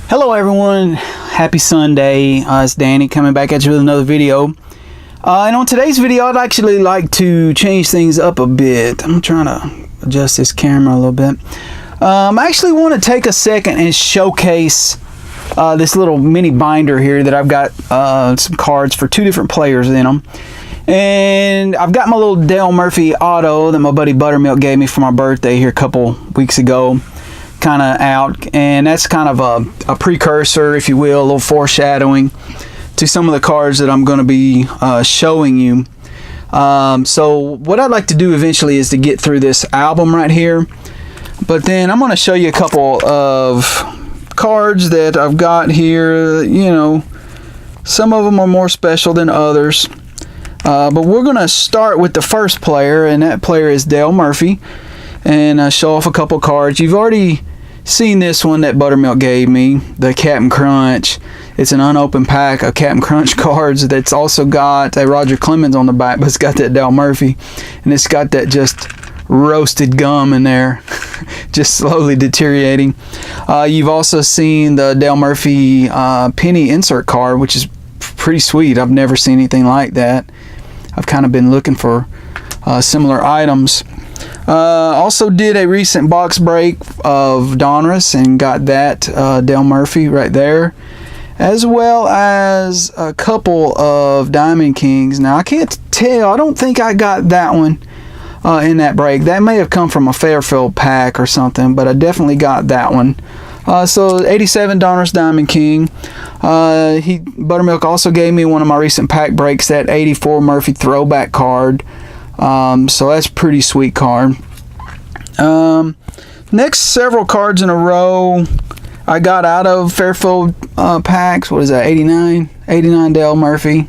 Hello everyone, happy Sunday. It's Danny coming back at you with another video. And on today's video, I'd actually like to change things up a bit. I'm trying to adjust this camera a little bit. I actually want to take a second and showcase this little mini binder here that I've got some cards for two different players in them. And I've got my little Dale Murphy auto that my buddy Buttermilk gave me for my birthday here a couple weeks ago. Kind of out, and that's kind of a precursor, if you will, a little foreshadowing to some of the cards that I'm going to be showing you. So what I'd like to do eventually is to get through this album right here, but then I'm going to show you a couple of cards that I've got here. You know, some of them are more special than others, but we're going to start with the first player, and that player is Dale Murphy, and show off a couple cards. You've already seen this one that Buttermilk gave me, the Captain Crunch. It's an unopened pack of Captain Crunch cards that's also got a Roger Clemens on the back, but it's got that Dale Murphy, and it's got that just roasted gum in there, just slowly deteriorating. You've also seen the Dale Murphy penny insert card, which is pretty sweet. I've never seen anything like that. I've kind of been looking for similar items. Also did a recent box break of Donruss and got that Dale Murphy right there, as well as a couple of Diamond Kings. Now I can't tell, I don't think I got that one in that break. That may have come from a Fairfield pack or something, but I definitely got that one. So 87 Donruss Diamond King. Buttermilk also gave me one of my recent pack breaks, that 84 Murphy throwback card. So that's a pretty sweet card. Next several cards in a row I got out of Fairfield packs. What is that? 89 Dale Murphy.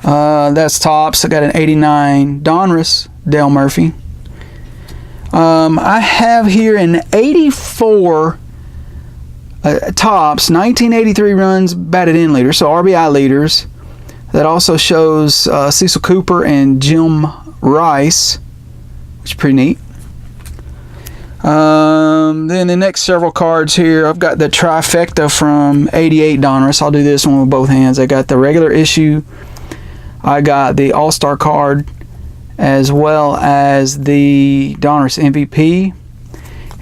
That's tops. I got an 89 Donruss Dale Murphy. I have here an 84 tops 1983 runs batted in leaders, so RBI leaders. That also shows Cecil Cooper and Jim Rice, which is pretty neat. Then the next several cards here, I've got the trifecta from 88 Donruss. I'll do this one with both hands. I got the regular issue, I got the All-Star card, as well as the Donruss MVP.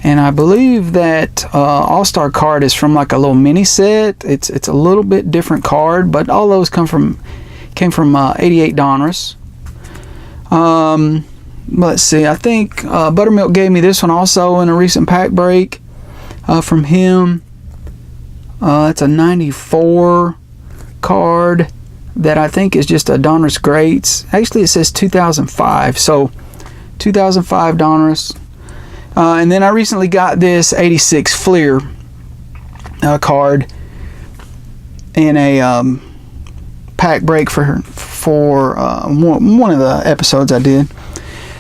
And I believe that All-Star card is from like a little mini set. It's a little bit different card, but all those came from 88 Donruss. Let's see, I think Buttermilk gave me this one also in a recent pack break from him. It's a 94 card that I think is just a Donruss Greats. Actually, it says 2005, so 2005 Donruss. And then I recently got this 86 Fleer card in a pack break for one of the episodes I did.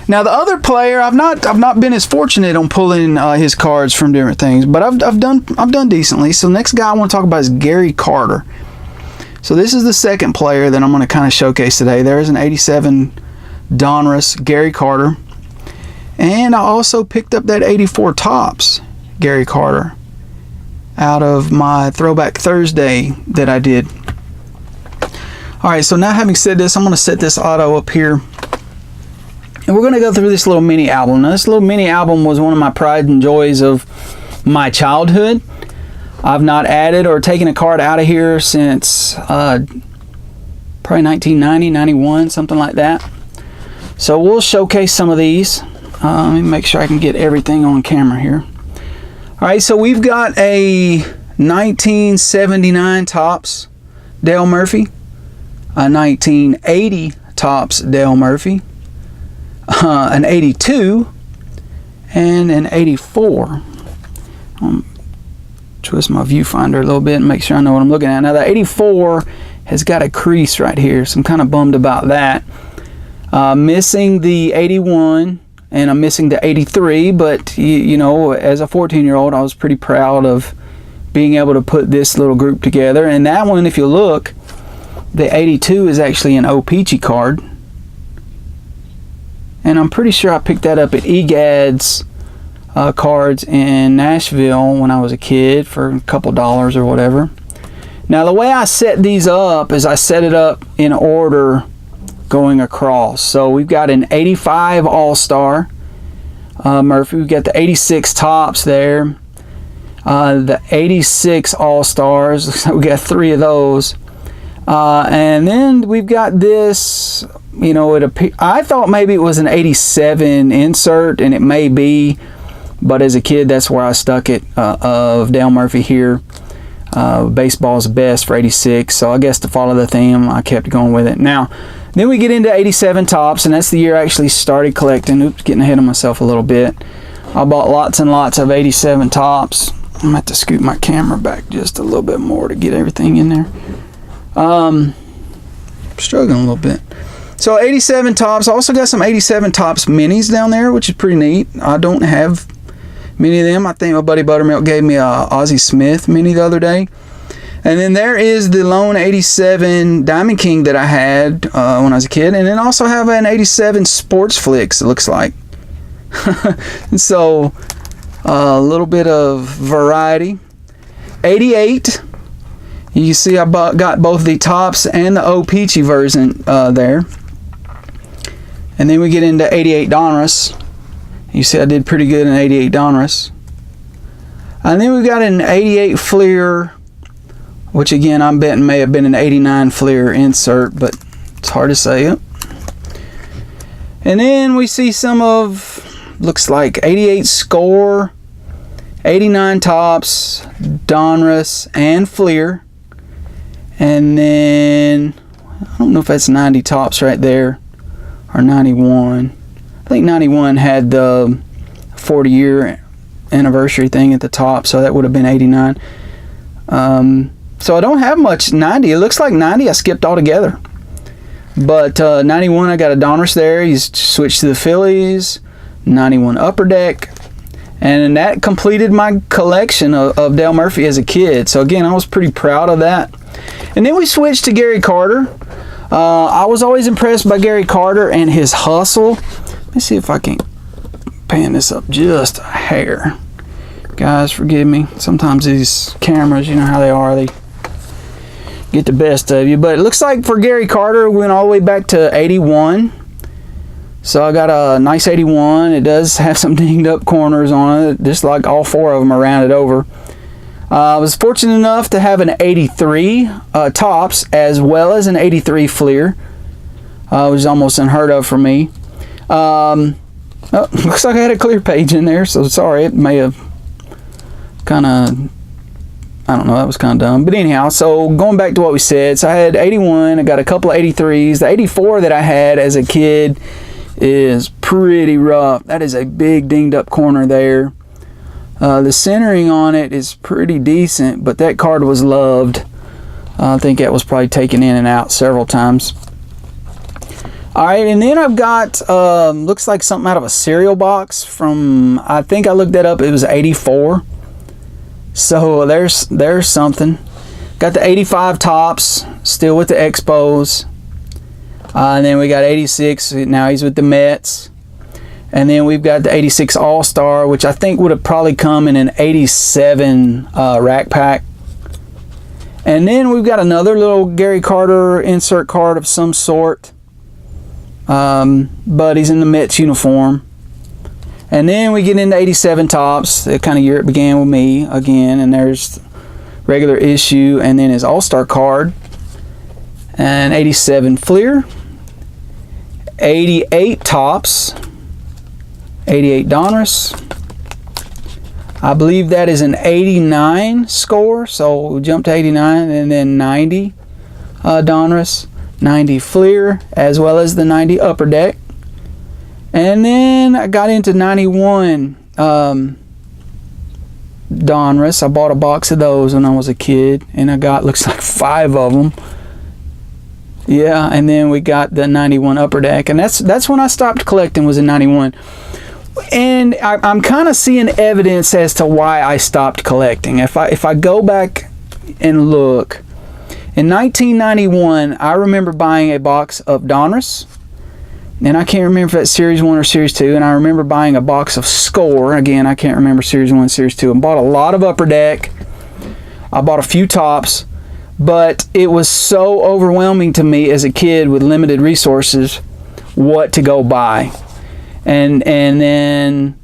Now the other player, I've not been as fortunate on pulling his cards from different things, but I've done decently. So the next guy I want to talk about is Gary Carter. So this is the second player that I'm going to kind of showcase today. There's an 87 Donruss Gary Carter. And I also picked up that 84 tops Gary Carter out of my Throwback Thursday that I did. Alright, so now having said this, I'm going to set this auto up here. And we're going to go through this little mini album. Now, this little mini album was one of my pride and joys of my childhood. I've not added or taken a card out of here since probably 1990, 91, something like that. So we'll showcase some of these. Let me make sure I can get everything on camera here. Alright, so we've got a 1979 tops Dale Murphy, a 1980 tops Dale Murphy, an 82, and an 84. Twist my viewfinder a little bit and make sure I know what I'm looking at. Now the 84 has got a crease right here, so I'm kind of bummed about that. Missing the 81. And I'm missing the 83, but you know, as a 14-year-old, I was pretty proud of being able to put this little group together. And that one, if you look, the 82 is actually an O-Peachy card. And I'm pretty sure I picked that up at EGAD's cards in Nashville when I was a kid for a couple dollars or whatever. Now the way I set these up is I set it up in order going across. So we've got an 85 All-Star Murphy. We've got the 86 Topps there. The 86 All-Stars. Looks like we got 3 of those. And then we've got this, you know, I thought maybe it was an 87 insert, and it may be, but as a kid that's where I stuck it, of Dale Murphy here. Baseball's best for 86, so I guess to follow the theme I kept going with it. Now then we get into 87 Topps, and that's the year I actually started collecting. Oops, getting ahead of myself a little bit. I bought lots and lots of 87 Topps. I'm gonna have to scoot my camera back just a little bit more to get everything in there. Struggling a little bit. So 87 Topps. I also got some 87 Topps minis down there, which is pretty neat. I don't have many of them. I think my buddy Buttermilk gave me a Ozzie Smith mini the other day. And then there is the lone 87 Diamond King that I had when I was a kid. And then also have an 87 Sports Flicks, it looks like. So a little bit of variety. 88. You can see I got both the Topps and the O-Peachy version there. And then we get into 88 Donruss. You see I did pretty good in 88 Donruss. And then we got an 88 Fleer, which again I'm betting may have been an 89 Fleer insert, but it's hard to say it. And then we see some of, looks like 88 Score, 89 Topps, Donruss, and Fleer. And then I don't know if that's 90 Topps right there or 91. I think 91 had the 40-year anniversary thing at the top, so that would have been 89. So I don't have much 90. It looks like 90 I skipped altogether. But 91 I got a Donruss there. He's switched to the Phillies. 91 Upper Deck. And that completed my collection of Dale Murphy as a kid. So again, I was pretty proud of that. And then we switched to Gary Carter. I was always impressed by Gary Carter and his hustle. Let me see if I can pan this up just a hair. Guys, forgive me. Sometimes these cameras, you know how they are, they get the best of you. But it looks like for Gary Carter, we went all the way back to 81. So I got a nice 81. It does have some dinged up corners on it, just like all 4 of them are rounded over. I was fortunate enough to have an 83 Topps as well as an 83 Fleer, which is almost unheard of for me. Looks like I had a clear page in there, so sorry, it may have kind of, I don't know, that was kind of dumb. But anyhow, so going back to what we said, so I had 81, I got a couple of 83s. The 84 that I had as a kid is pretty rough. That is a big dinged up corner there. The centering on it is pretty decent, but that card was loved. I think that was probably taken in and out several times. Alright, and then I've got, looks like something out of a cereal box from, I think I looked that up, it was 84. So there's something. Got the 85 Topps, still with the Expos. And then we got 86, now he's with the Mets. And then we've got the 86 All-Star, which I think would have probably come in an 87 rack pack. And then we've got another little Gary Carter insert card of some sort. But he's in the Mets uniform. And then we get into 87 Topps, the kind of year it began with me again. And there's regular issue, and then his All-Star card. And 87 Fleer. 88 Topps. 88 Donruss. I believe that is an 89 score, so we'll jump to 89, and then 90 Donruss, 90 Fleer, as well as the 90 Upper Deck. And then I got into 91 Donruss. I bought a box of those when I was a kid, and I got, looks like 5 of them. Yeah, and then we got the 91 Upper Deck, and that's when I stopped collecting, was in 91. And I'm kind of seeing evidence as to why I stopped collecting. If I go back and look, in 1991, I remember buying a box of Donruss, and I can't remember if that's Series 1 or Series 2, and I remember buying a box of Score. Again, I can't remember Series 1, Series 2, and bought a lot of Upper Deck. I bought a few tops, but it was so overwhelming to me as a kid with limited resources what to go buy. And then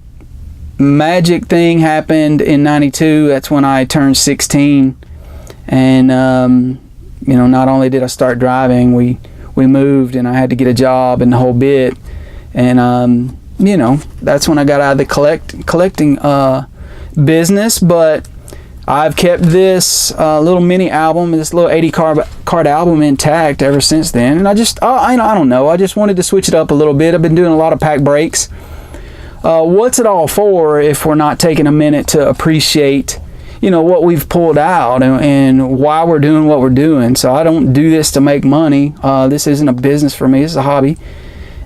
magic thing happened in 92. That's when I turned 16, and you know, not only did I start driving, we moved, and I had to get a job and the whole bit. And you know, that's when I got out of the collecting business. But I've kept this little mini album, this little 80 card album, intact ever since then. And I don't know, I just wanted to switch it up a little bit. I've been doing a lot of pack breaks. What's it all for if we're not taking a minute to appreciate, you know, what we've pulled out and why we're doing what we're doing? So I don't do this to make money. This isn't a business for me. It's a hobby,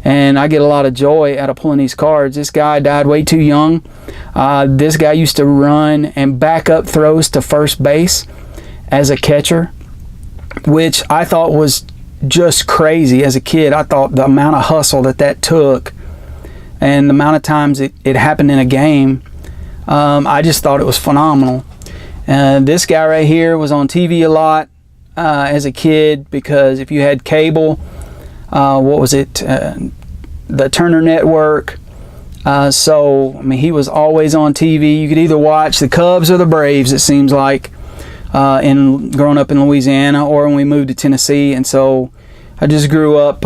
and I get a lot of joy out of pulling these cards. This guy died way too young. This guy used to run and back up throws to first base as a catcher, which I thought was just crazy as a kid. I thought the amount of hustle that took and the amount of times it happened in a game, I just thought it was phenomenal. This guy right here was on TV a lot as a kid, because if you had cable, what was it, the Turner Network, so I mean, he was always on TV. You could either watch the Cubs or the Braves, it seems like, in growing up in Louisiana, or when we moved to Tennessee. And so I just grew up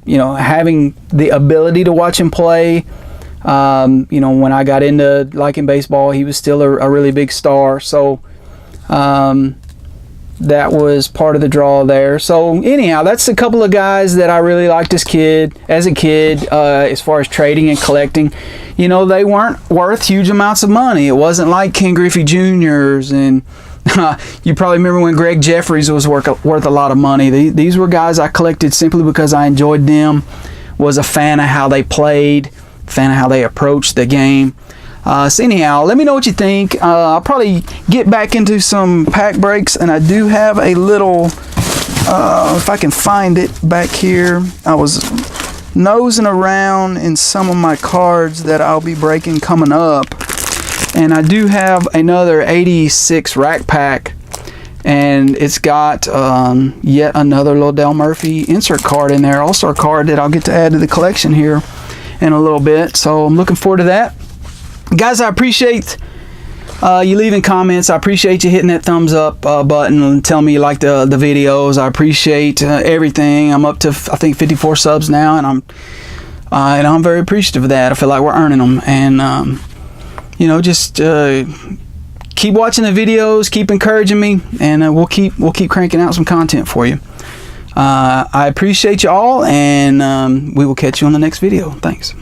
you know, having the ability to watch him play. You know, when I got into liking baseball, he was still a really big star. So that was part of the draw there. So anyhow, that's a couple of guys that I really liked as a kid. As far as trading and collecting, you know, they weren't worth huge amounts of money. It wasn't like Ken Griffey Jr.'s, and you probably remember when Greg Jeffries was worth a lot of money. These were guys I collected simply because I enjoyed them, was a fan of how they played, fan of how they approached the game. So anyhow, let me know what you think. I'll probably get back into some pack breaks, and I do have a little, if I can find it back here, I was nosing around in some of my cards that I'll be breaking coming up, and I do have another 86 rack pack, and it's got yet another little Dale Murphy insert card in there, All-Star card, that I'll get to add to the collection here in a little bit. So I'm looking forward to that. Guys, I appreciate you leaving comments. I appreciate you hitting that thumbs up button and telling me you like the videos. I appreciate everything. I'm up to, I think, 54 subs now, and I'm very appreciative of that. I feel like we're earning them. And you know, just keep watching the videos, keep encouraging me, and we'll keep cranking out some content for you. I appreciate you all, and we will catch you on the next video. Thanks.